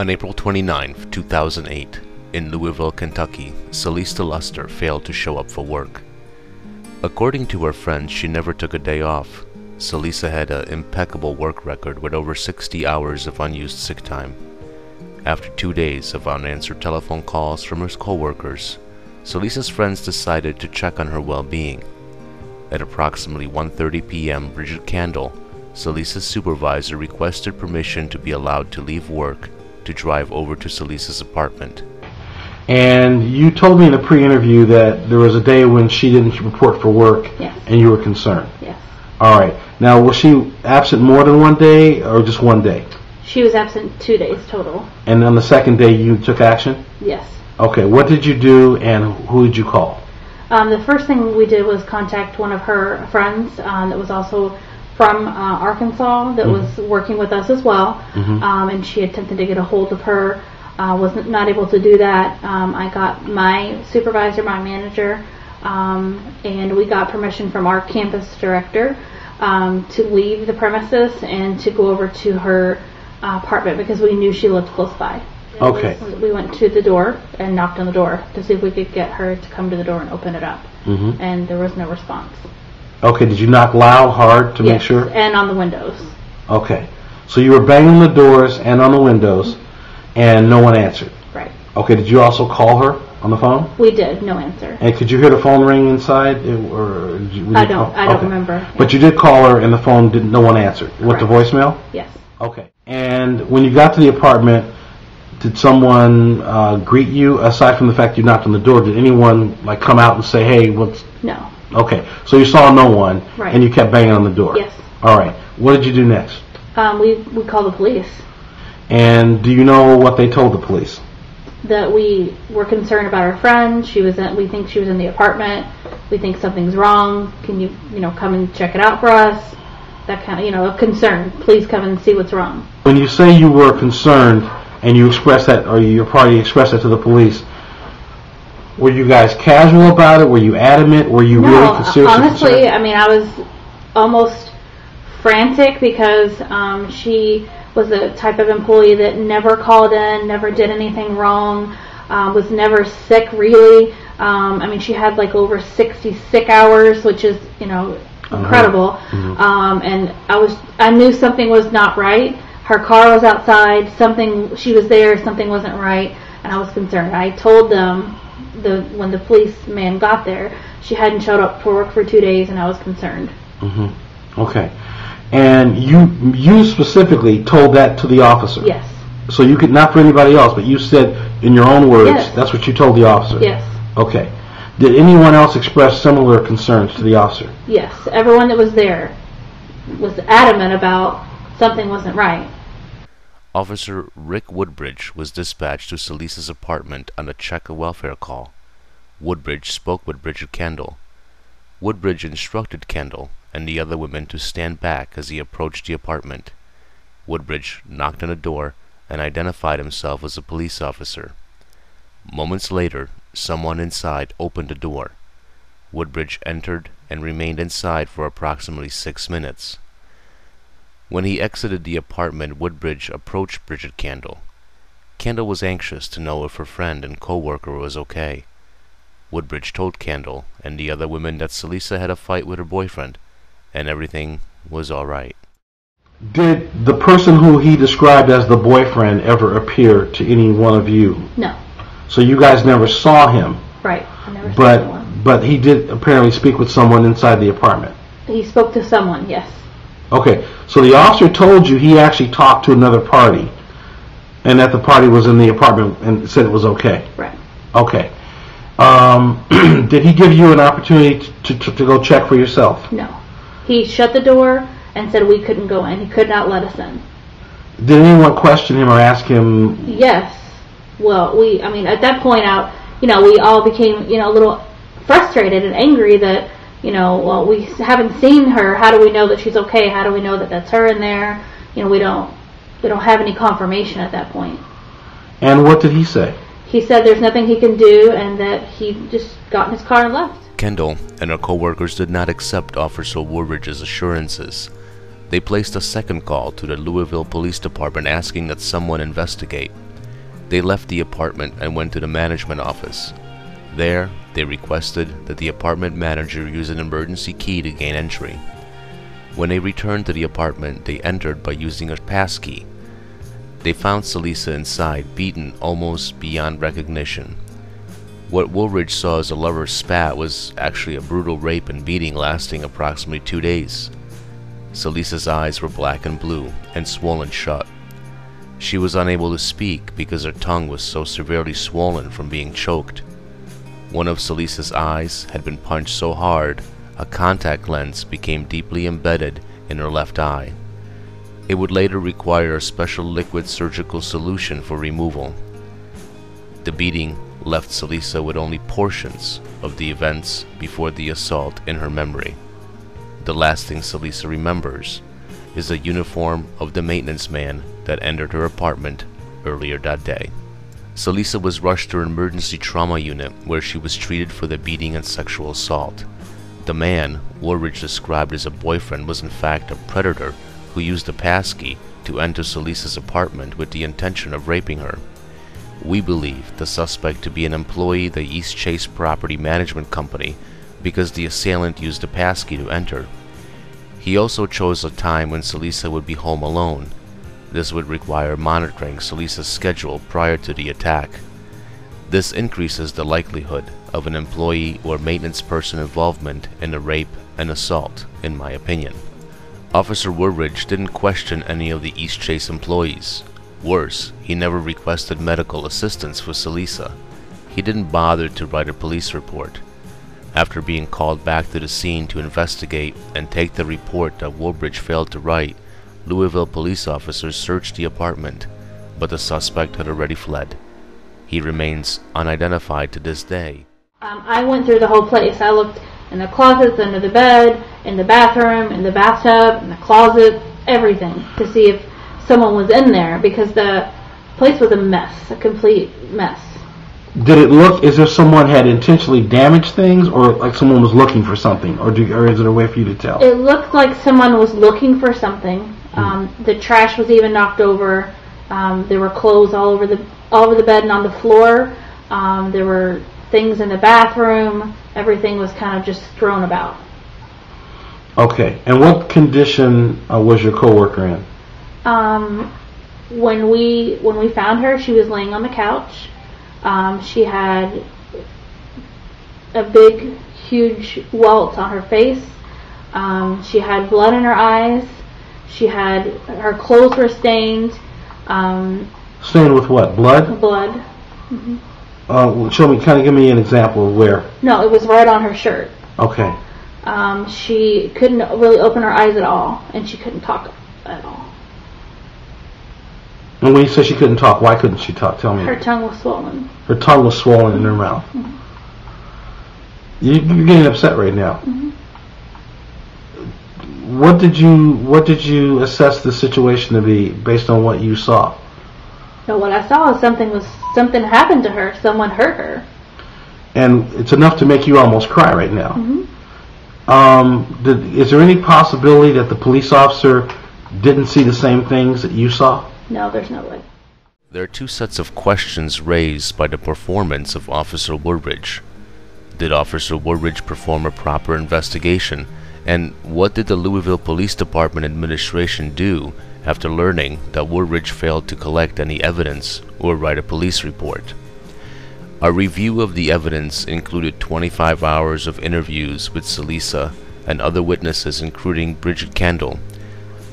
On April 29, 2008, in Louisville, Kentucky, Celeste Luster failed to show up for work. According to her friends, she never took a day off. Celeste had an impeccable work record with over 60 hours of unused sick time. After 2 days of unanswered telephone calls from her co-workers, Celeste's friends decided to check on her well-being. At approximately 1:30 p.m., Bridget Candle, Celeste's supervisor, requested permission to be allowed to leave work to drive over to Celeste's apartment. And you told me in the pre-interview that there was a day when she didn't report for work. Yes. And you were concerned. Yes. All right. Now, was she absent more than one day or just one day? She was absent 2 days total. And on the second day you took action? Yes. Okay. What did you do and who did you call? The first thing we did was contact one of her friends that was also from Arkansas that was working with us as well. And she attempted to get a hold of her. Was not able to do that. I got my supervisor, my manager, and we got permission from our campus director to leave the premises and to go over to her apartment because we knew she lived close by. Okay. We went to the door and knocked on the door to see if we could get her to come to the door and open it up. And there was no response. Okay. Did you knock loud, hard to make sure? And on the windows. Okay. So you were banging the doors and on the windows, and no one answered. Right. Okay. Did you also call her on the phone? We did. No answer. And could you hear the phone ring inside? Or I don't remember. But you did call her, and the phone didn't. No one answered. With the voicemail? Yes. Okay. And when you got to the apartment, did someone greet you? Aside from the fact you knocked on the door, did anyone like come out and say, "Hey, what's?" No. Okay. So you saw no one, right, and you kept banging on the door. Yes. All right. What did you do next? We called the police. And do you know what they told the police? That we were concerned about our friend. We think she was in the apartment. We think something's wrong. Can you come and check it out for us? That kind of, a concern. Please come and see what's wrong. When you say you were concerned and you expressed that, or your party expressed that to the police, were you guys casual about it? Were you adamant? Were you really seriously honestly, concerned? I was almost frantic because she was the type of employee that never called in, never did anything wrong, was never sick really. She had like over 60 sick hours, which is, incredible. And I knew something was not right. Her car was outside, she was there, something wasn't right, and I was concerned. I told them when the policeman got there, she hadn't showed up for work for 2 days, and I was concerned. Okay. And you specifically told that to the officer? Yes. So you could, not for anybody else, but you said in your own words, yes, that's what you told the officer? Yes. Okay. Did anyone else express similar concerns to the officer? Yes. Everyone that was there was adamant about something wasn't right. Officer Rick Woodbridge was dispatched to Celeste's apartment on a check of welfare call. Woodbridge spoke with Bridget Candle. Woodbridge instructed Candle and the other women to stand back as he approached the apartment. Woodbridge knocked on the door and identified himself as a police officer. Moments later, someone inside opened the door. Woodbridge entered and remained inside for approximately 6 minutes. When he exited the apartment, Woodbridge approached Bridget Candle. Candle was anxious to know if her friend and co-worker was okay. Woodbridge told Candle and the other women that Celeste had a fight with her boyfriend, and everything was all right. Did the person who he described as the boyfriend ever appear to any one of you? No. So you guys never saw him? Right. I never saw anyone. But he did apparently speak with someone inside the apartment? He spoke to someone, yes. Okay. So the officer told you he actually talked to another party, and that the party was in the apartment and said it was okay? Right. Okay. Did he give you an opportunity to go check for yourself? No. He shut the door and said we couldn't go in. He could not let us in. Did anyone question him or ask him? Yes. Well, at that point out, we all became, a little frustrated and angry that, we haven't seen her. How do we know that she's okay? How do we know that that's her in there? We don't have any confirmation at that point. And what did he say? He said there's nothing he can do and that he just got in his car and left. Kendall and her co-workers did not accept Officer Woodbridge's assurances. They placed a second call to the Louisville Police Department asking that someone investigate. They left the apartment and went to the management office. There, they requested that the apartment manager use an emergency key to gain entry. When they returned to the apartment, they entered by using a passkey. They found Celisa inside, beaten almost beyond recognition. What Woolridge saw as a lover's spat was actually a brutal rape and beating lasting approximately 2 days. Celisa's eyes were black and blue and swollen shut. She was unable to speak because her tongue was so severely swollen from being choked. One of Celisa's eyes had been punched so hard, a contact lens became deeply embedded in her left eye. It would later require a special liquid surgical solution for removal. The beating left Celisa with only portions of the events before the assault in her memory. The last thing Celisa remembers is the uniform of the maintenance man that entered her apartment earlier that day. Celisa was rushed to an emergency trauma unit where she was treated for the beating and sexual assault. The man Woolridge described as a boyfriend was in fact a predator who used a passkey to enter Celisa's apartment with the intention of raping her. We believe the suspect to be an employee of the East Chase Property Management Company because the assailant used a passkey to enter. He also chose a time when Celisa would be home alone. This would require monitoring Celisa's schedule prior to the attack. This increases the likelihood of an employee or maintenance person involvement in a rape and assault, in my opinion. Officer Woolridge didn't question any of the East Chase employees. Worse, he never requested medical assistance for Celisa. He didn't bother to write a police report. After being called back to the scene to investigate and take the report that Woolridge failed to write, Louisville police officers searched the apartment, but the suspect had already fled. He remains unidentified to this day. I went through the whole place. I looked in the closets, under the bed, in the bathroom, in the bathtub, in the closet, everything, to see if someone was in there, because the place was a mess, a complete mess. Did it look as if someone had intentionally damaged things, or like someone was looking for something, or is it a way for you to tell? It looked like someone was looking for something. The trash was even knocked over. There were clothes all over the bed and on the floor. There were things in the bathroom. Everything was kind of just thrown about. Okay. And what condition was your coworker in? When we found her, she was laying on the couch. She had a big, huge welt on her face. She had blood in her eyes. Her clothes were stained. Stained with what? Blood? Blood. Mm-hmm. Give me an example of where. No, it was right on her shirt. Okay. She couldn't really open her eyes at all, and she couldn't talk at all. And when you say she couldn't talk, why couldn't she talk? Tell me. Her tongue was swollen. Her tongue was swollen in her mouth. Mm-hmm. You're getting upset right now. Mm-hmm. What did you assess the situation to be based on what you saw? So what I saw is something happened to her. Someone hurt her. And it's enough to make you almost cry right now. Mm-hmm. Is there any possibility that the police officer didn't see the same things that you saw? No, there's no way. There are two sets of questions raised by the performance of Officer Woolridge. Did Officer Woolridge perform a proper investigation? And what did the Louisville Police Department administration do after learning that Woolridge failed to collect any evidence or write a police report? A review of the evidence included 25 hours of interviews with Celisa and other witnesses, including Bridget Kendall.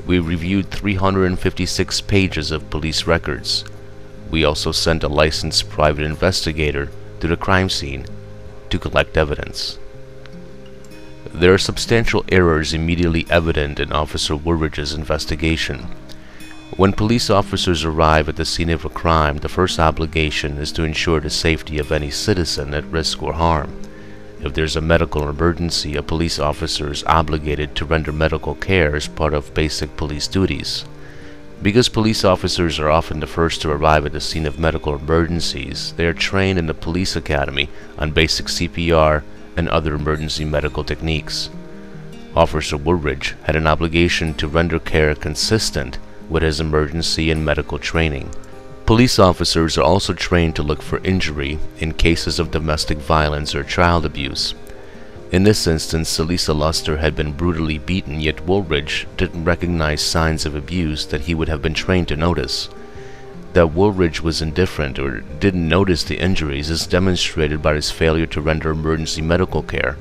We reviewed 356 pages of police records. We also sent a licensed private investigator to the crime scene to collect evidence. There are substantial errors immediately evident in Officer Woolridge's investigation. When police officers arrive at the scene of a crime, the first obligation is to ensure the safety of any citizen at risk or harm. If there's a medical emergency, a police officer is obligated to render medical care as part of basic police duties. Because police officers are often the first to arrive at the scene of medical emergencies, they are trained in the police academy on basic CPR and other emergency medical techniques. Officer Woolridge had an obligation to render care consistent with his emergency and medical training. Police officers are also trained to look for injury in cases of domestic violence or child abuse. In this instance, Celisa Luster had been brutally beaten, yet Woolridge didn't recognize signs of abuse that he would have been trained to notice. That Woolridge was indifferent or didn't notice the injuries is demonstrated by his failure to render emergency medical care.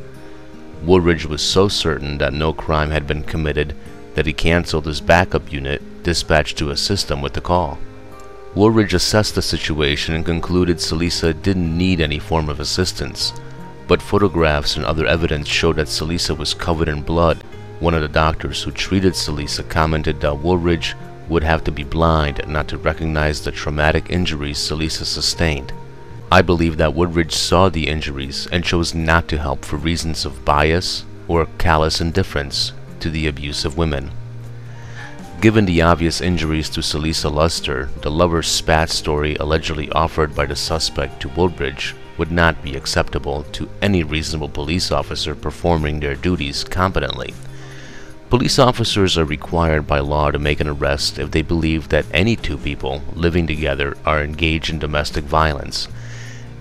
Woolridge was so certain that no crime had been committed that he canceled his backup unit dispatched to assist him with the call. Woolridge assessed the situation and concluded Celisa didn't need any form of assistance, but photographs and other evidence showed that Celisa was covered in blood. One of the doctors who treated Celisa commented that Woolridge would have to be blind not to recognize the traumatic injuries Celisa sustained. I believe that Woolridge saw the injuries and chose not to help for reasons of bias or callous indifference to the abuse of women. Given the obvious injuries to Celisa Luster, the lover's spat story allegedly offered by the suspect to Woolridge would not be acceptable to any reasonable police officer performing their duties competently. Police officers are required by law to make an arrest if they believe that any two people living together are engaged in domestic violence.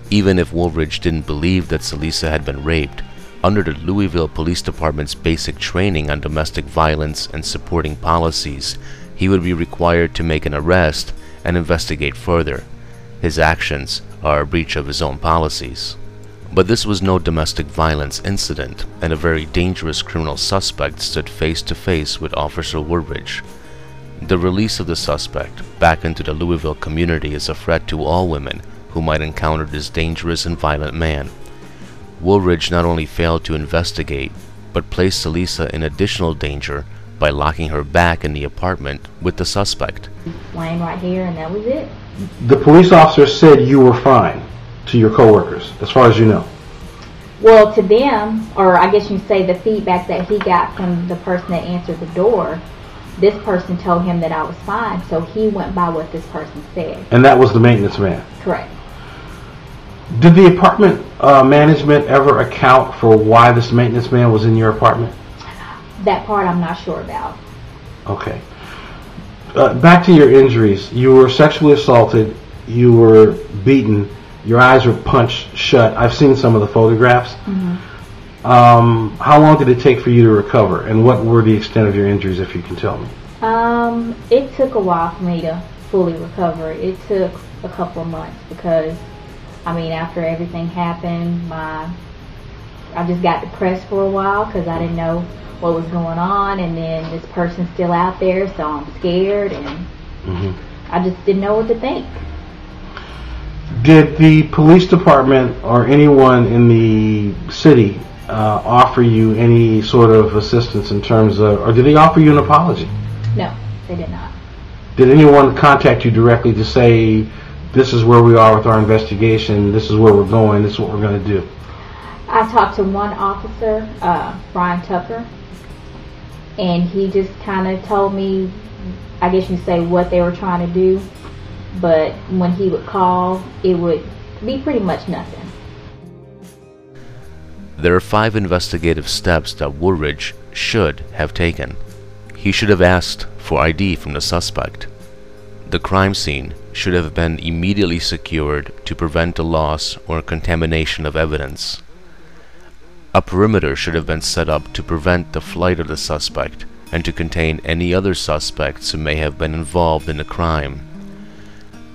Even if Woolridge didn't believe that Celisa had been raped, under the Louisville Police Department's basic training on domestic violence and supporting policies, he would be required to make an arrest and investigate further. His actions are a breach of his own policies. But this was no domestic violence incident, and a very dangerous criminal suspect stood face to face with Officer Woolridge. The release of the suspect back into the Louisville community is a threat to all women who might encounter this dangerous and violent man. Woolridge not only failed to investigate, but placed Celisa in additional danger by locking her back in the apartment with the suspect. Laying right here, and that was it. The police officer said you were fine to your coworkers, as far as you know. Well, to them, or I guess you'd say the feedback that he got from the person that answered the door, this person told him that I was fine, so he went by what this person said. And that was the maintenance man? Correct. Did the apartment management ever account for why this maintenance man was in your apartment? That part I'm not sure about. Okay. Back to your injuries. You were sexually assaulted, you were beaten, your eyes were punched shut. I've seen some of the photographs. Mm-hmm. How long did it take for you to recover, and what were the extent of your injuries, if you can tell me? It took a while for me to fully recover. It took a couple of months because, I mean, after everything happened, I just got depressed for a while because I didn't know what was going on, and then this person's still out there, so I'm scared, and I just didn't know what to think. Did the police department or anyone in the city offer you any sort of assistance in terms of, or did they offer you an apology? No, they did not. Did anyone contact you directly to say, this is where we are with our investigation, this is where we're going, this is what we're going to do? I talked to one officer, Brian Tucker, and he just kind of told me, I guess you'd say, what they were trying to do, but when he would call, it would be pretty much nothing. There are 5 investigative steps that Woolridge should have taken. He should have asked for ID from the suspect. The crime scene should have been immediately secured to prevent the loss or contamination of evidence. A perimeter should have been set up to prevent the flight of the suspect and to contain any other suspects who may have been involved in the crime.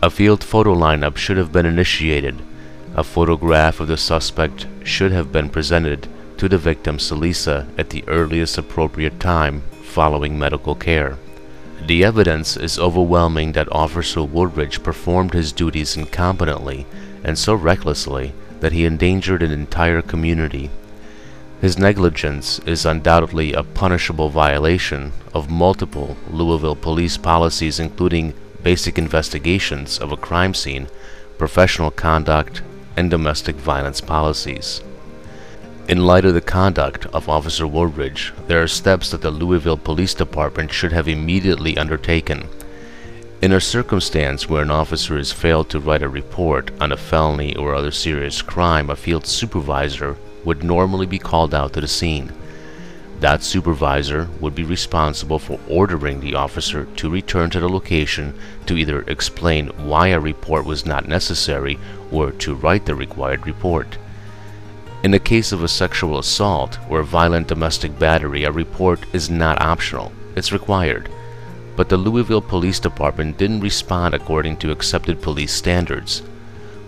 A field photo lineup should have been initiated. A photograph of the suspect should have been presented to the victim Celisa at the earliest appropriate time following medical care. The evidence is overwhelming that Officer Woolridge performed his duties incompetently and so recklessly that he endangered an entire community. His negligence is undoubtedly a punishable violation of multiple Louisville police policies, including basic investigations of a crime scene, professional conduct, and domestic violence policies. In light of the conduct of Officer Woolridge, there are steps that the Louisville Police Department should have immediately undertaken. In a circumstance where an officer has failed to write a report on a felony or other serious crime, a field supervisor would normally be called out to the scene. That supervisor would be responsible for ordering the officer to return to the location to either explain why a report was not necessary or to write the required report. In the case of a sexual assault or violent domestic battery, a report is not optional, it's required. But the Louisville Police Department didn't respond according to accepted police standards.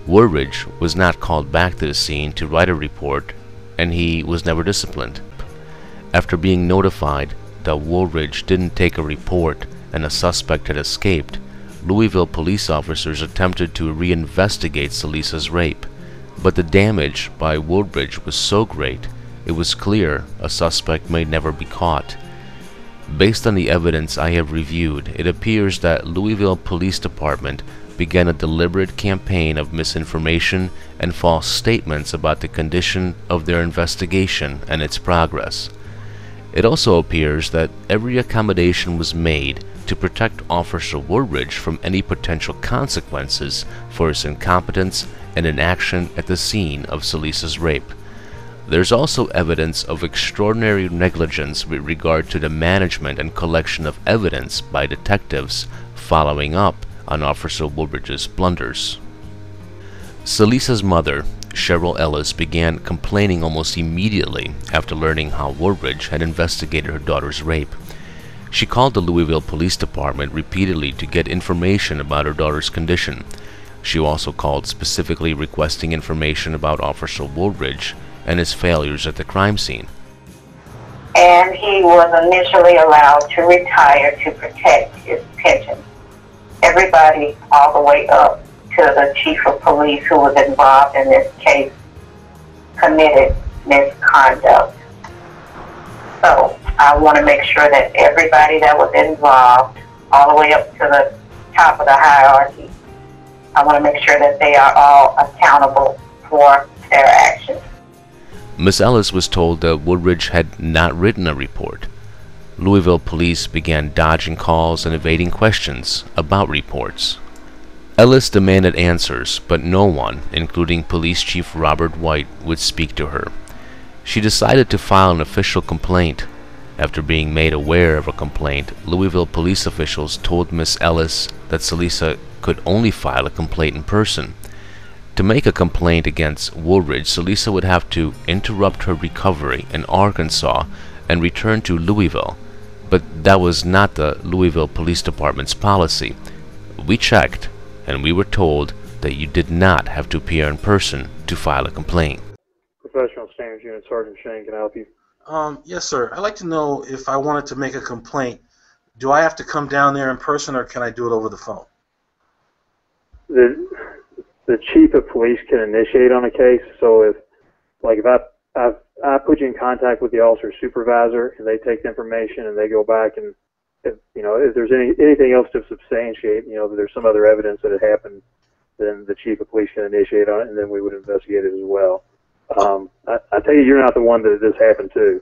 Woolridge was not called back to the scene to write a report, and he was never disciplined. After being notified that Woolridge didn't take a report and a suspect had escaped, Louisville police officers attempted to reinvestigate Salisa's rape. But the damage by Woolridge was so great, it was clear a suspect may never be caught. Based on the evidence I have reviewed, it appears that Louisville Police Department began a deliberate campaign of misinformation and false statements about the condition of their investigation and its progress. It also appears that every accommodation was made to protect Officer Woolridge from any potential consequences for his incompetence and inaction at the scene of Salisa's rape. There's also evidence of extraordinary negligence with regard to the management and collection of evidence by detectives following up on Officer Woolridge's blunders. Salisa's mother, Cheryl Ellis, began complaining almost immediately after learning how Woolridge had investigated her daughter's rape. She called the Louisville Police Department repeatedly to get information about her daughter's condition. She also called specifically requesting information about Officer Woolridge and his failures at the crime scene. And he was initially allowed to retire to protect his pension. Everybody, all the way up to the chief of police who was involved in this case, committed misconduct. So I want to make sure that everybody that was involved, all the way up to the top of the hierarchy, I want to make sure that they are all accountable for their actions. Miss Ellis was told that Woolridge had not written a report. Louisville police began dodging calls and evading questions about reports. Ellis demanded answers, but no one, including Police Chief Robert White, would speak to her. She decided to file an official complaint. After being made aware of a complaint, Louisville police officials told Miss Ellis that Salisa could only file a complaint in person. To make a complaint against Woolridge, Salisa would have to interrupt her recovery in Arkansas and return to Louisville. But that was not the Louisville Police Department's policy. We checked, and we were told that you did not have to appear in person to file a complaint. Professional Standards Unit Sergeant Shane, can I help you? Yes, sir. I'd like to know if I wanted to make a complaint, do I have to come down there in person or can I do it over the phone? The chief of police can initiate on a case. So if I put you in contact with the officer supervisor and they take the information and they go back and if there's anything else to substantiate, that there's some other evidence that it happened, then the chief of police can initiate on it and then we would investigate it as well. I tell you, you're not the one that this happened to.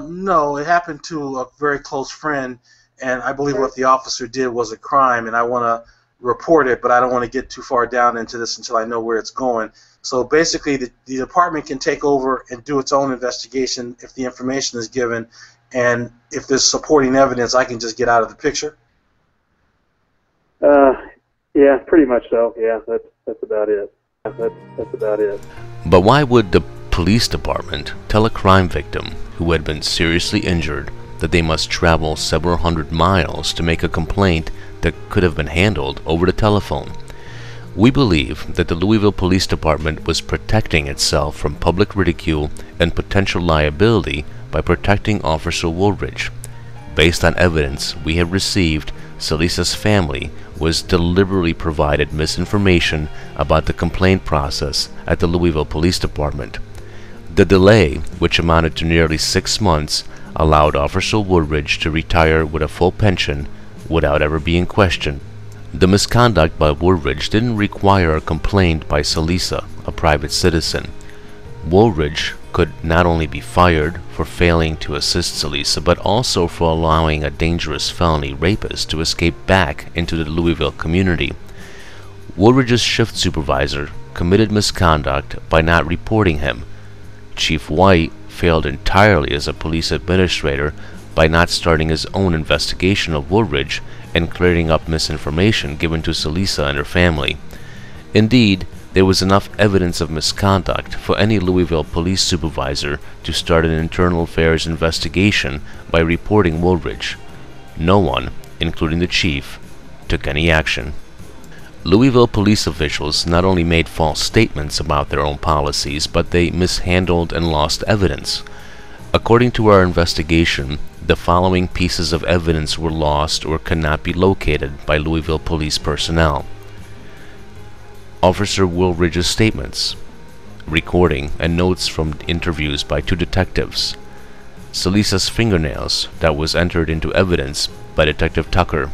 No, it happened to a very close friend, and I believe what the officer did was a crime, and I want to report it, but I don't want to get too far down into this until I know where it's going. So basically, the department can take over and do its own investigation if the information is given, and if there's supporting evidence, I can just get out of the picture? Yeah, pretty much so. Yeah, that's about it. That's about it. But why would the police department tell a crime victim who had been seriously injured that they must travel several hundred miles to make a complaint that could have been handled over the telephone? We believe that the Louisville Police Department was protecting itself from public ridicule and potential liability by protecting Officer Woolridge. Based on evidence we have received, Salisa's family was deliberately provided misinformation about the complaint process at the Louisville Police Department. The delay, which amounted to nearly 6 months, allowed Officer Woolridge to retire with a full pension without ever being questioned. The misconduct by Woolridge didn't require a complaint by Salisa, a private citizen. Woolridge could not only be fired for failing to assist Salisa, but also for allowing a dangerous felony rapist to escape back into the Louisville community. Woolridge's shift supervisor committed misconduct by not reporting him. Chief White failed entirely as a police administrator by not starting his own investigation of Woodbridge and clearing up misinformation given to Celisa and her family. Indeed, there was enough evidence of misconduct for any Louisville police supervisor to start an internal affairs investigation by reporting Woodbridge. No one, including the chief, took any action. Louisville police officials not only made false statements about their own policies, but they mishandled and lost evidence. According to our investigation, the following pieces of evidence were lost or could not be located by Louisville police personnel: Officer Woolridge's statements, recording and notes from interviews by 2 detectives, Celisa's fingernails that was entered into evidence by Detective Tucker,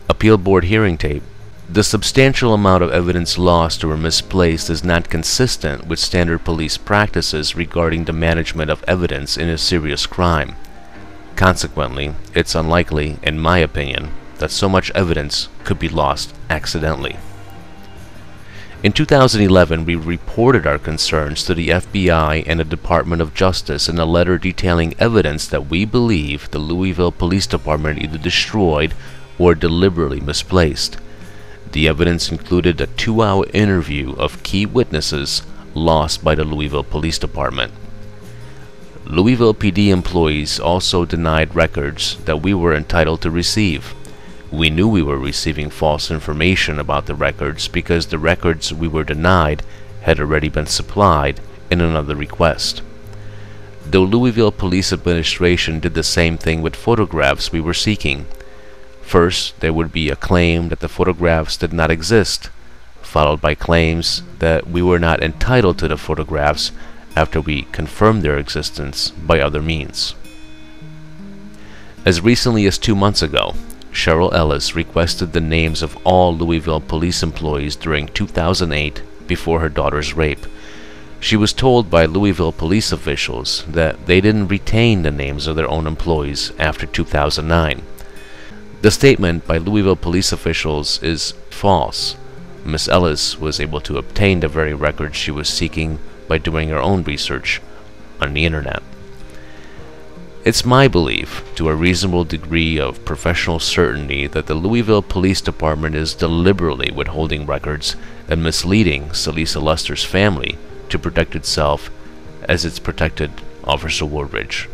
appeal board hearing tape. The substantial amount of evidence lost or misplaced is not consistent with standard police practices regarding the management of evidence in a serious crime. Consequently, it's unlikely, in my opinion, that so much evidence could be lost accidentally. In 2011, we reported our concerns to the FBI and the Department of Justice in a letter detailing evidence that we believe the Louisville Police Department either destroyed or deliberately misplaced. The evidence included a 2-hour interview of key witnesses lost by the Louisville Police Department. Louisville PD employees also denied records that we were entitled to receive. We knew we were receiving false information about the records because the records we were denied had already been supplied in another request. The Louisville Police Administration did the same thing with photographs we were seeking. First, there would be a claim that the photographs did not exist, followed by claims that we were not entitled to the photographs after we confirmed their existence by other means. As recently as 2 months ago, Cheryl Ellis requested the names of all Louisville police employees during 2008 before her daughter's rape. She was told by Louisville police officials that they didn't retain the names of their own employees after 2009. The statement by Louisville police officials is false. Miss Ellis was able to obtain the very records she was seeking by doing her own research on the internet. It's my belief, to a reasonable degree of professional certainty, that the Louisville Police Department is deliberately withholding records and misleading Celisa Luster's family to protect itself as it's protected Officer Woodbridge.